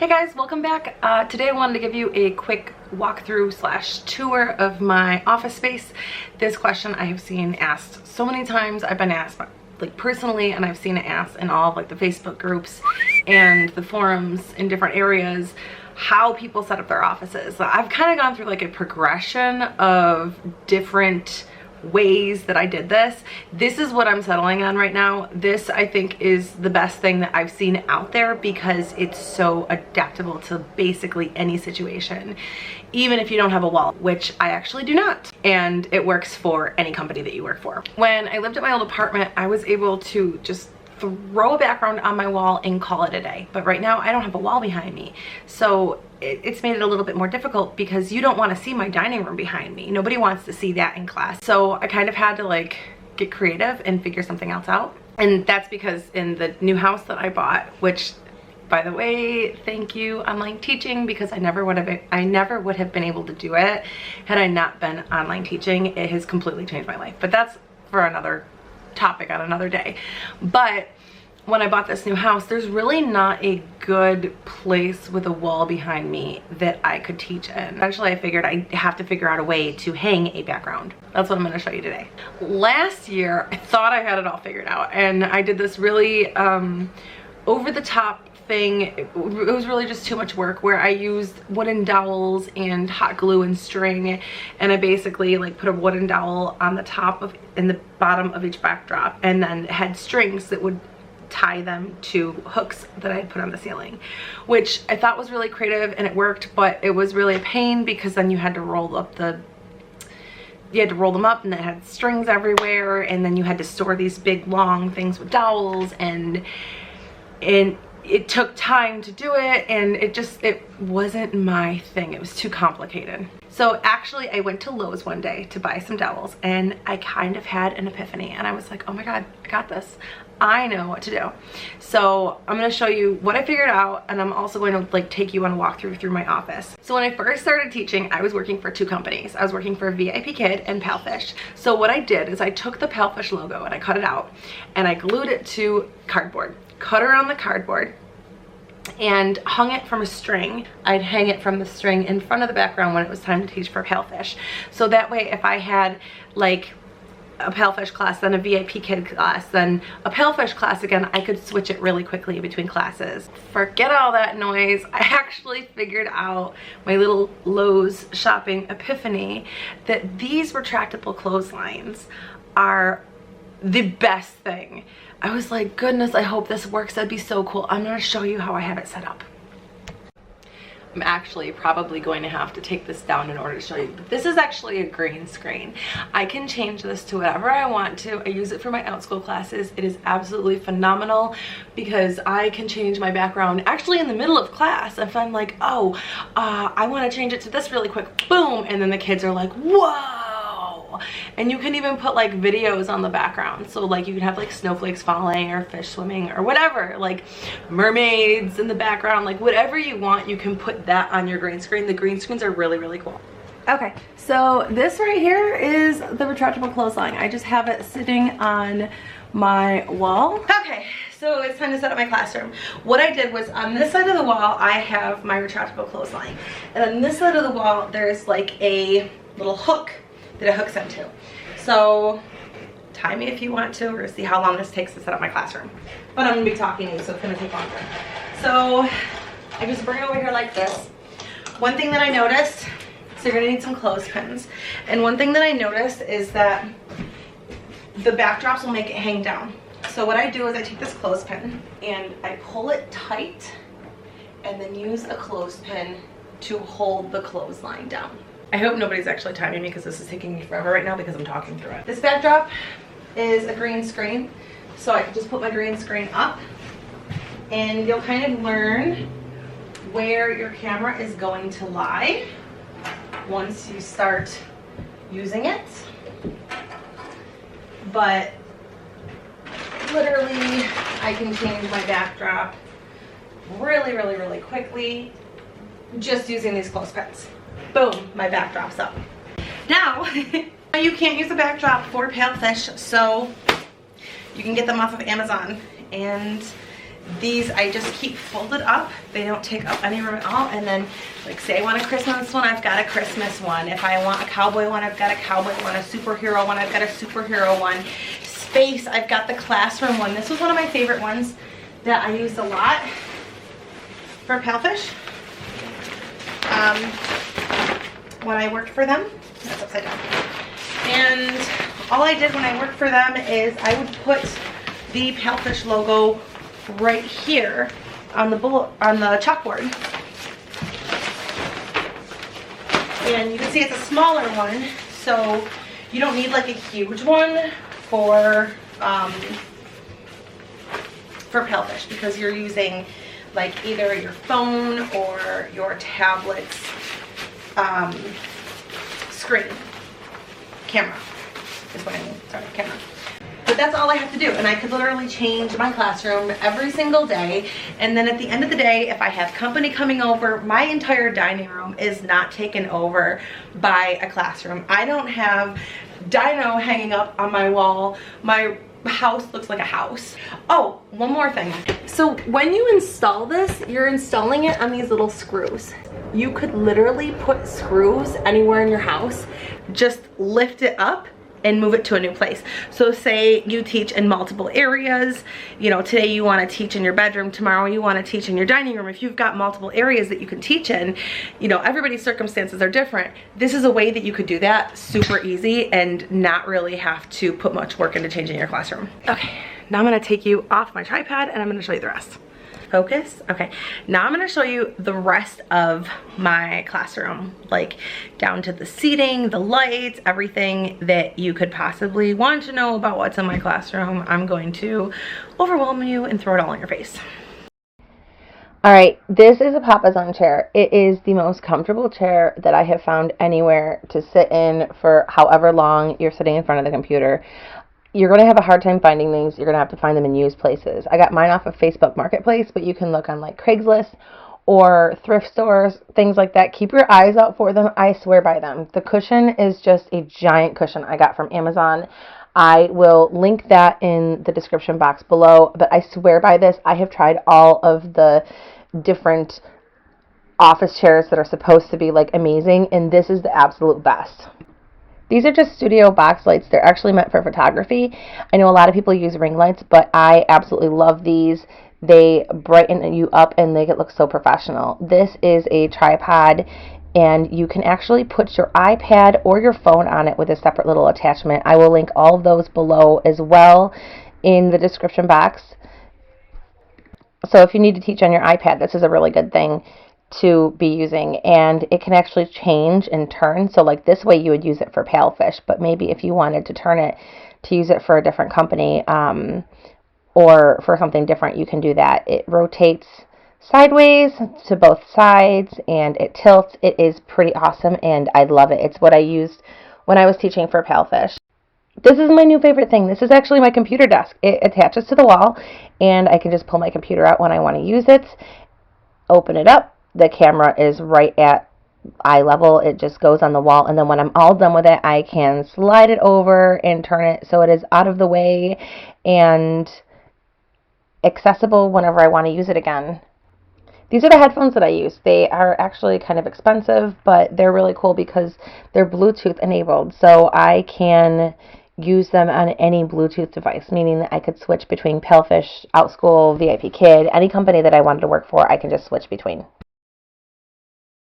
Hey guys, welcome back. Today I wanted to give you a quick walkthrough slash tour of my office space. This question I have seen asked so many times. I've been asked like personally, and I've seen it asked in all of like the Facebook groups and the forums in different areas, how people set up their offices. I've kind of gone through like a progression of different ways that I did this. This is what I'm settling on right now. This I think is the best thing that I've seen out there because it's so adaptable to basically any situation, even if you don't have a wall, which I actually do not, and it works for any company that you work for. When I lived at my old apartment, I was able to just throw a background on my wall and call it a day, but right now I don't have a wall behind me, so it's made it a little bit more difficult because you don't want to see my dining room behind me. Nobody wants to see that in class. So I kind of had to like get creative and figure something else out. And that's because in the new house that I bought, which by the way, thank you online teaching, because I never would have been able to do it had I not been online teaching. It has completely changed my life, but that's for another topic on another day. But when I bought this new house, there's really not a good place with a wall behind me that I could teach in. Eventually I figured I'd have to figure out a way to hang a background. That's what I'm going to show you today. Last year I thought I had it all figured out, and I did this really over the top thing. It was really just too much work, where I used wooden dowels and hot glue and string, and I basically like put a wooden dowel on the top of and the bottom of each backdrop, and then had strings that would tie them to hooks that I had put on the ceiling, which I thought was really creative and it worked, but it was really a pain because then you had to roll up them up, and it had strings everywhere, and then you had to store these big long things with dowels, and it took time to do it, and it wasn't my thing. It was too complicated. So actually I went to Lowe's one day to buy some dowels, and I kind of had an epiphany, and I was like, oh my god, I got this. I know what to do. So I'm going to show you what I figured out, and I'm also going to like take you on a walkthrough through my office. So when I first started teaching, I was working for two companies. I was working for VIP Kid and Palfish. So what I did is I took the Palfish logo and I cut it out and I glued it to cardboard, cut around the cardboard, and hung it from a string. I'd hang it from the string in front of the background when it was time to teach for Palfish. So that way if I had like a Palfish class, then a VIP Kid class, then a Palfish class again, I could switch it really quickly between classes. Forget all that noise. I actually figured out my little Lowe's shopping epiphany that these retractable clotheslines are the best thing. I was like, goodness, I hope this works. That'd be so cool. I'm gonna show you how I have it set up. I'm actually probably going to have to take this down in order to show you, but this is actually a green screen. I can change this to whatever I want to. I use it for my OutSchool classes. It is absolutely phenomenal because I can change my background actually in the middle of class. If I'm like, oh, I want to change it to this really quick, boom, and then the kids are like, whoa. And you can even put like videos on the background, so like you can have like snowflakes falling or fish swimming or whatever, like mermaids in the background, like whatever you want, you can put that on your green screen. The green screens are really, really cool. Okay, so this right here is the retractable clothesline. I just have it sitting on my wall. Okay, so it's time to set up my classroom. What I did was, on this side of the wall I have my retractable clothesline, and on this side of the wall there's like a little hook that it hooks into. So time me if you want to, or see how long this takes to set up my classroom. But I'm gonna be talking to you, so it's gonna take longer. So I just bring it over here like this. One thing that I noticed, so you're gonna need some clothespins. And one thing that I noticed is that the backdrops will make it hang down. So what I do is I take this clothespin and I pull it tight, and then use a clothespin to hold the clothesline down. I hope nobody's actually timing me because this is taking me forever right now because I'm talking through it. This backdrop is a green screen, so I can just put my green screen up, and you'll kind of learn where your camera is going to lie once you start using it. But literally I can change my backdrop really, really, really quickly just using these clothespins. Boom, my backdrop's up. Now, you can't use a backdrop for Palfish, so you can get them off of Amazon. And These I just keep folded up. They don't take up any room at all. And then, like, say I want a Christmas one, I've got a Christmas one. If I want a cowboy one, I've got a cowboy one. A superhero one, I've got a superhero one. Space, I've got the classroom one. This was one of my favorite ones that I used a lot for Palfish. When I worked for them. That's upside down. And all I did when I worked for them is I would put the Palfish logo right here on the chalkboard. And you can see it's a smaller one, so you don't need like a huge one for Palfish, because you're using like either your phone or your tablet's screen. Camera is what I mean. Sorry, camera. But that's all I have to do, and I could literally change my classroom every single day. And then at the end of the day, if I have company coming over, my entire dining room is not taken over by a classroom. I don't have dino hanging up on my wall. My house looks like a house. Oh, one more thing. So when you install this, you're installing it on these little screws. You could literally put screws anywhere in your house, just lift it up and move it to a new place. So say you teach in multiple areas, you know, today you want to teach in your bedroom, tomorrow you want to teach in your dining room. If you've got multiple areas that you can teach in, you know, everybody's circumstances are different. This is a way that you could do that super easy and not really have to put much work into changing your classroom. Okay, now I'm going to take you off my tripod and I'm going to show you the rest. Focus. Okay, now I'm going to show you the rest of my classroom, like down to the seating, the lights, everything that you could possibly want to know about what's in my classroom. I'm going to overwhelm you and throw it all in your face. All right, this is a Papasan chair. It is the most comfortable chair that I have found anywhere to sit in for however long you're sitting in front of the computer. You're going to have a hard time finding these. You're going to have to find them in used places. I got mine off of Facebook Marketplace, but you can look on like Craigslist or thrift stores, things like that. Keep your eyes out for them. I swear by them. The cushion is just a giant cushion I got from Amazon. I will link that in the description box below, but I swear by this. I have tried all of the different office chairs that are supposed to be like amazing, and this is the absolute best. These are just studio box lights. They're actually meant for photography. I know a lot of people use ring lights, but I absolutely love these. They brighten you up and make it look so professional. This is a tripod, and you can actually put your iPad or your phone on it with a separate little attachment. I will link all of those below as well in the description box. So if you need to teach on your iPad, this is a really good thing to be using, and it can actually change and turn. So like this way you would use it for Palfish, but maybe if you wanted to turn it to use it for a different company or for something different, you can do that. It rotates sideways to both sides and it tilts. It is pretty awesome and I love it. It's what I used when I was teaching for Palfish. This is my new favorite thing. This is actually my computer desk. It attaches to the wall and I can just pull my computer out when I want to use it, open it up. The camera is right at eye level. It just goes on the wall, and then when I'm all done with it, I can slide it over and turn it so it is out of the way and accessible whenever I want to use it again. These are the headphones that I use. They are actually kind of expensive, but they're really cool because they're Bluetooth enabled, so I can use them on any Bluetooth device, meaning that I could switch between Palfish, OutSchool, VIP Kid, any company that I wanted to work for, I can just switch between.